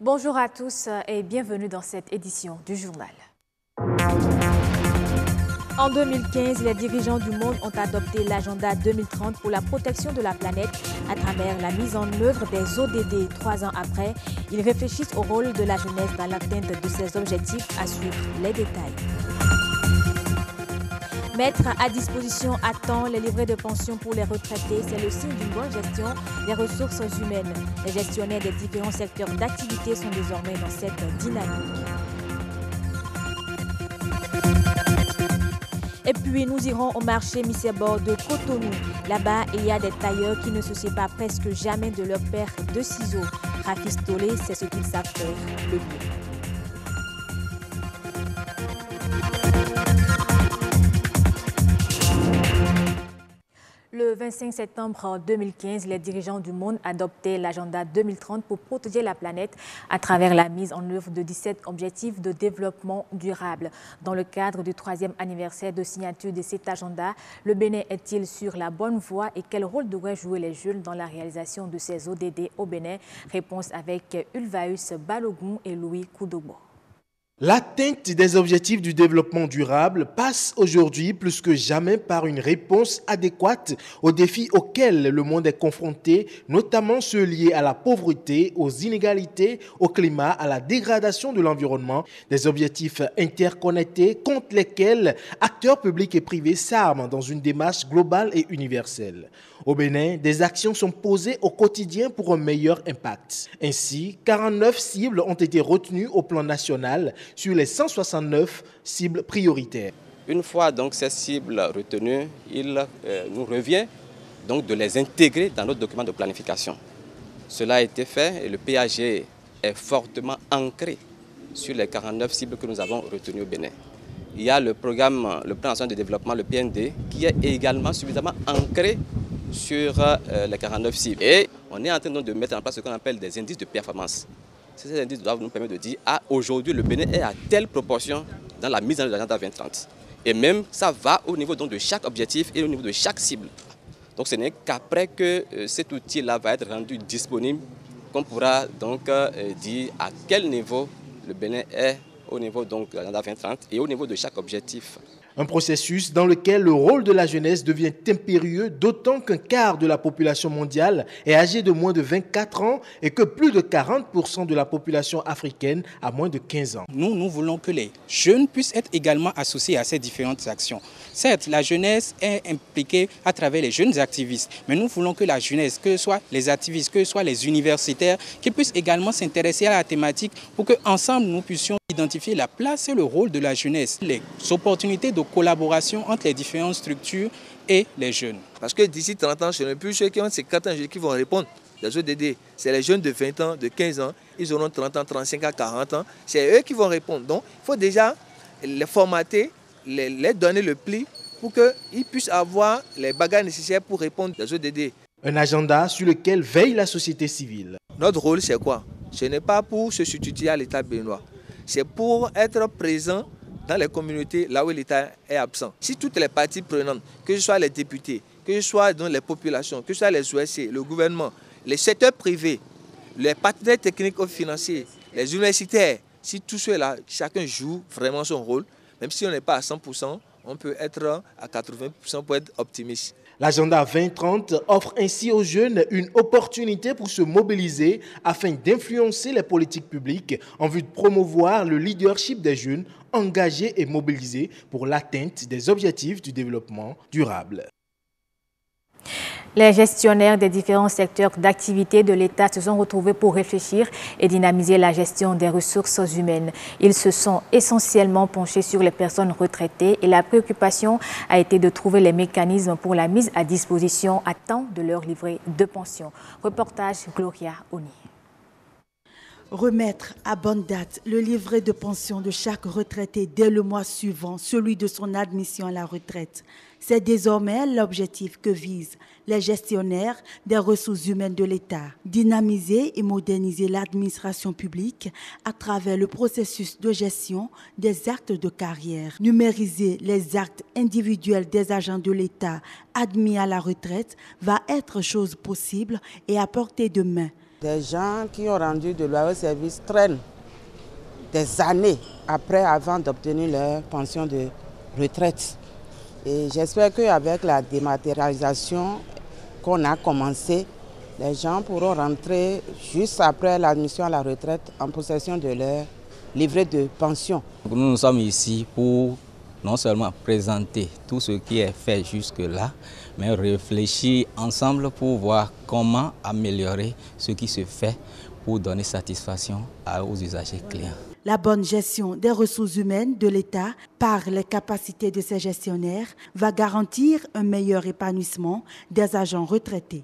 Bonjour à tous et bienvenue dans cette édition du journal. En 2015, les dirigeants du monde ont adopté l'agenda 2030 pour la protection de la planète à travers la mise en œuvre des ODD. 3 ans après, ils réfléchissent au rôle de la jeunesse dans l'atteinte de ces objectifs, à suivre les détails. Mettre à disposition à temps les livrets de pension pour les retraités, c'est le signe d'une bonne gestion des ressources humaines. Les gestionnaires des différents secteurs d'activité sont désormais dans cette dynamique. Et puis, nous irons au marché Missebor de Cotonou. Là-bas, il y a des tailleurs qui ne se séparent presque jamais de leur paire de ciseaux. Rafistoler, c'est ce qu'ils savent faire le mieux. Le 25 septembre 2015, les dirigeants du monde adoptaient l'agenda 2030 pour protéger la planète à travers la mise en œuvre de 17 objectifs de développement durable. Dans le cadre du 3e anniversaire de signature de cet agenda, le Bénin est-il sur la bonne voie et quel rôle devraient jouer les jeunes dans la réalisation de ces ODD au Bénin? Réponse avec Ulvaeus Balogun et Louis Koudobo. L'atteinte des objectifs du développement durable passe aujourd'hui plus que jamais par une réponse adéquate aux défis auxquels le monde est confronté, notamment ceux liés à la pauvreté, aux inégalités, au climat, à la dégradation de l'environnement, des objectifs interconnectés contre lesquels acteurs publics et privés s'arment dans une démarche globale et universelle. Au Bénin, des actions sont posées au quotidien pour un meilleur impact. Ainsi, 49 cibles ont été retenues au plan national sur les 169 cibles prioritaires. Une fois donc ces cibles retenues, il nous revient donc de les intégrer dans notre document de planification. Cela a été fait et le PAG est fortement ancré sur les 49 cibles que nous avons retenues au Bénin. Il y a le programme, le plan national de développement, le PND, qui est également suffisamment ancré sur les 49 cibles. Et on est en train de mettre en place ce qu'on appelle des indices de performance. Ces indices doivent nous permettre de dire aujourd'hui le Bénin est à telle proportion dans la mise en œuvre de l'agenda 2030. Et même ça va au niveau donc, de chaque objectif et au niveau de chaque cible. Donc ce n'est qu'après que cet outil-là va être rendu disponible qu'on pourra donc dire à quel niveau le Bénin est au niveau donc, de l'agenda 2030 et au niveau de chaque objectif. Un processus dans lequel le rôle de la jeunesse devient impérieux, d'autant qu'un quart de la population mondiale est âgée de moins de 24 ans et que plus de 40% de la population africaine a moins de 15 ans. Nous voulons que les jeunes puissent être également associés à ces différentes actions. Certes, la jeunesse est impliquée à travers les jeunes activistes, mais nous voulons que la jeunesse, que ce soit les activistes, que ce soit les universitaires, qui puissent également s'intéresser à la thématique pour qu'ensemble nous puissions identifier la place et le rôle de la jeunesse, les opportunités de collaboration entre les différentes structures et les jeunes. Parce que d'ici 30 ans, ce n'est plus ceux qui ont 50 ans qui vont répondre. Les ODD, c'est les jeunes de 20 ans, de 15 ans, ils auront 30 ans, 35 ans, 40 ans. C'est eux qui vont répondre. Donc, il faut déjà les formater, les donner le pli pour qu'ils puissent avoir les bagages nécessaires pour répondre aux ODD. Un agenda sur lequel veille la société civile. Notre rôle, c'est quoi? Ce n'est pas pour se substituer à l'État béninois. C'est pour être présent dans les communautés là où l'État est absent. Si toutes les parties prenantes, que ce soit les députés, que ce soit dans les populations, que ce soit les OSC, le gouvernement, les secteurs privés, les partenaires techniques ou financiers, les universitaires, si tout cela, chacun joue vraiment son rôle, même si on n'est pas à 100%, on peut être à 80% pour être optimiste. L'agenda 2030 offre ainsi aux jeunes une opportunité pour se mobiliser afin d'influencer les politiques publiques en vue de promouvoir le leadership des jeunes engagés et mobilisés pour l'atteinte des objectifs du développement durable. Les gestionnaires des différents secteurs d'activité de l'État se sont retrouvés pour réfléchir et dynamiser la gestion des ressources humaines. Ils se sont essentiellement penchés sur les personnes retraitées et la préoccupation a été de trouver les mécanismes pour la mise à disposition à temps de leur livret de pension. Reportage Gloria Oni. Remettre à bonne date le livret de pension de chaque retraité dès le mois suivant celui de son admission à la retraite. C'est désormais l'objectif que visent les gestionnaires des ressources humaines de l'État. Dynamiser et moderniser l'administration publique à travers le processus de gestion des actes de carrière. Numériser les actes individuels des agents de l'État admis à la retraite va être chose possible et à portée de main. Des gens qui ont rendu de loyaux services traînent des années avant d'obtenir leur pension de retraite. Et j'espère qu'avec la dématérialisation qu'on a commencé, les gens pourront rentrer juste après l'admission à la retraite en possession de leur livret de pension. Nous sommes ici pour non seulement présenter tout ce qui est fait jusque-là, mais réfléchir ensemble pour voir comment améliorer ce qui se fait pour donner satisfaction aux usagers clients. La bonne gestion des ressources humaines de l'État par les capacités de ses gestionnaires va garantir un meilleur épanouissement des agents retraités.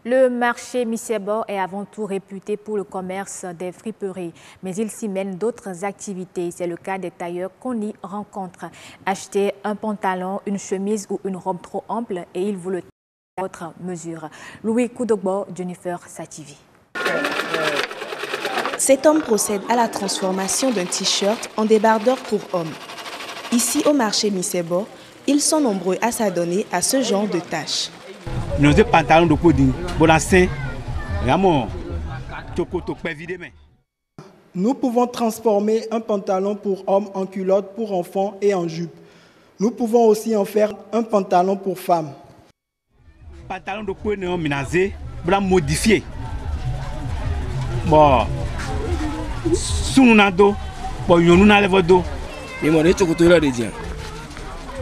Le marché Missebo est avant tout réputé pour le commerce des friperies, mais il s'y mène d'autres activités. C'est le cas des tailleurs qu'on y rencontre. Acheter un pantalon, une chemise ou une robe trop ample et il vous le taille à votre mesure. Louis Koudogbo, Jennifer Sativi. Cet homme procède à la transformation d'un t-shirt en débardeur pour hommes. Ici au marché Missebo, ils sont nombreux à s'adonner à ce genre de tâches. Nous pouvons transformer un pantalon pour homme en culotte pour enfants et en jupe. Nous pouvons aussi en faire un pantalon pour femmes. Pantalon de peau ménagé, modifié. Bon, sununado, bon yonuna levodo. Et moi, les chocotola de dia.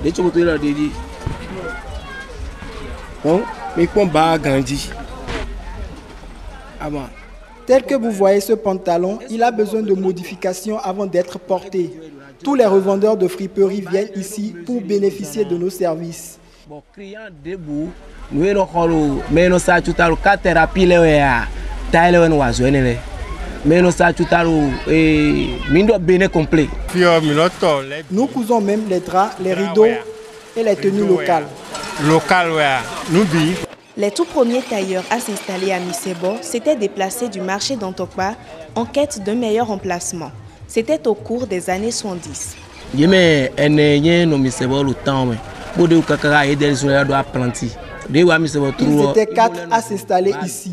Les chocotola de dia. Bon, mais qu'on va grandir. Avant. Tel que vous voyez ce pantalon, il a besoin de modifications avant d'être porté. Tous les revendeurs de friperies viennent ici pour bénéficier de nos services. Bon, client debout, nous allons mais nous ça tout à l'heure quatre thérapies là, taille nous oiseaux né. Mais nous ça tout à l'heure et mindo bien complet. Nous cousons même les draps, les rideaux et les tenues locales. Les tout premiers tailleurs à s'installer à Missebo s'étaient déplacés du marché d'Antokpa en quête d'un meilleur emplacement. C'était au cours des années 70. Ils étaient 4 à s'installer ici.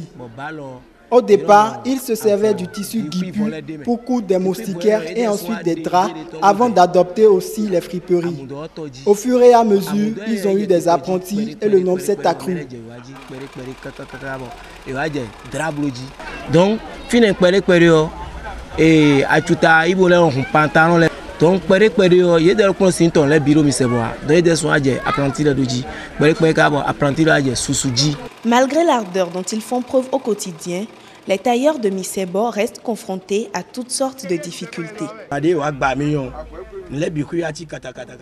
Au départ, ils se servaient du tissu guipu pour coudre des moustiquaires et ensuite des draps avant d'adopter aussi les friperies. Au fur et à mesure, ils ont eu des apprentis et le nombre s'est accru. Donc, et achuta ibole on pantalon le donc pere ye de ko sinton le bureau Missebo donc de so aje apprenti le doji pere ka bo apprenti le aje susuji. Malgré l'ardeur dont ils font preuve au quotidien, les tailleurs de Missebo restent confrontés à toutes sortes de difficultés.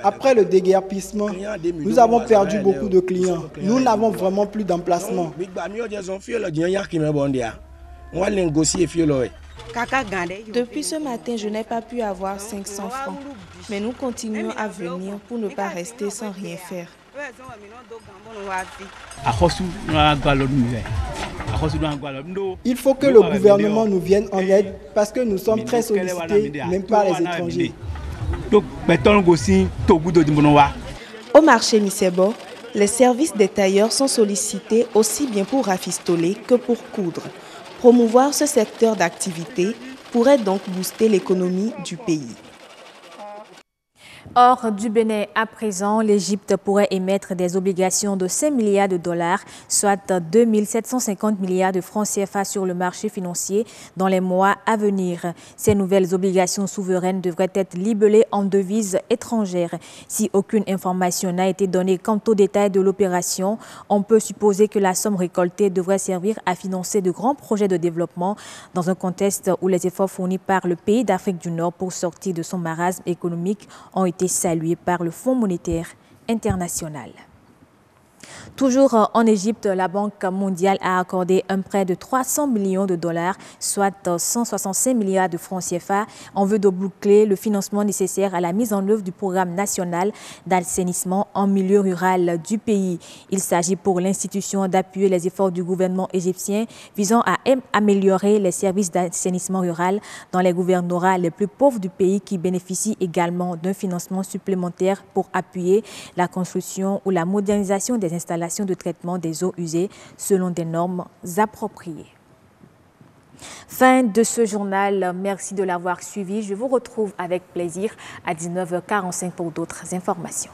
Après le déguerpissement, nous avons perdu beaucoup de clients. Nous n'avons vraiment plus d'emplacement. Depuis ce matin, je n'ai pas pu avoir 500 francs. Mais nous continuons à venir pour ne pas rester sans rien faire. Il faut que le gouvernement nous vienne en aide parce que nous sommes très sollicités, même par les étrangers. Au marché Missebo, les services des tailleurs sont sollicités aussi bien pour rafistoler que pour coudre. Promouvoir ce secteur d'activité pourrait donc booster l'économie du pays. Hors du Bénin à présent, l'Égypte pourrait émettre des obligations de 5 milliards de dollars, soit 2 750 milliards de francs CFA sur le marché financier dans les mois à venir. Ces nouvelles obligations souveraines devraient être libellées en devises étrangères. Si aucune information n'a été donnée quant aux détails de l'opération, on peut supposer que la somme récoltée devrait servir à financer de grands projets de développement dans un contexte où les efforts fournis par le pays d'Afrique du Nord pour sortir de son marasme économique ont été salué par le Fonds monétaire international. Toujours en Égypte, la Banque mondiale a accordé un prêt de 300 millions de dollars, soit 165 milliards de francs CFA, en vue de boucler le financement nécessaire à la mise en œuvre du programme national d'assainissement en milieu rural du pays. Il s'agit pour l'institution d'appuyer les efforts du gouvernement égyptien visant à améliorer les services d'assainissement rural dans les gouvernorats les plus pauvres du pays qui bénéficient également d'un financement supplémentaire pour appuyer la construction ou la modernisation des installations de traitement des eaux usées selon des normes appropriées. Fin de ce journal. Merci de l'avoir suivi. Je vous retrouve avec plaisir à 19h45 pour d'autres informations.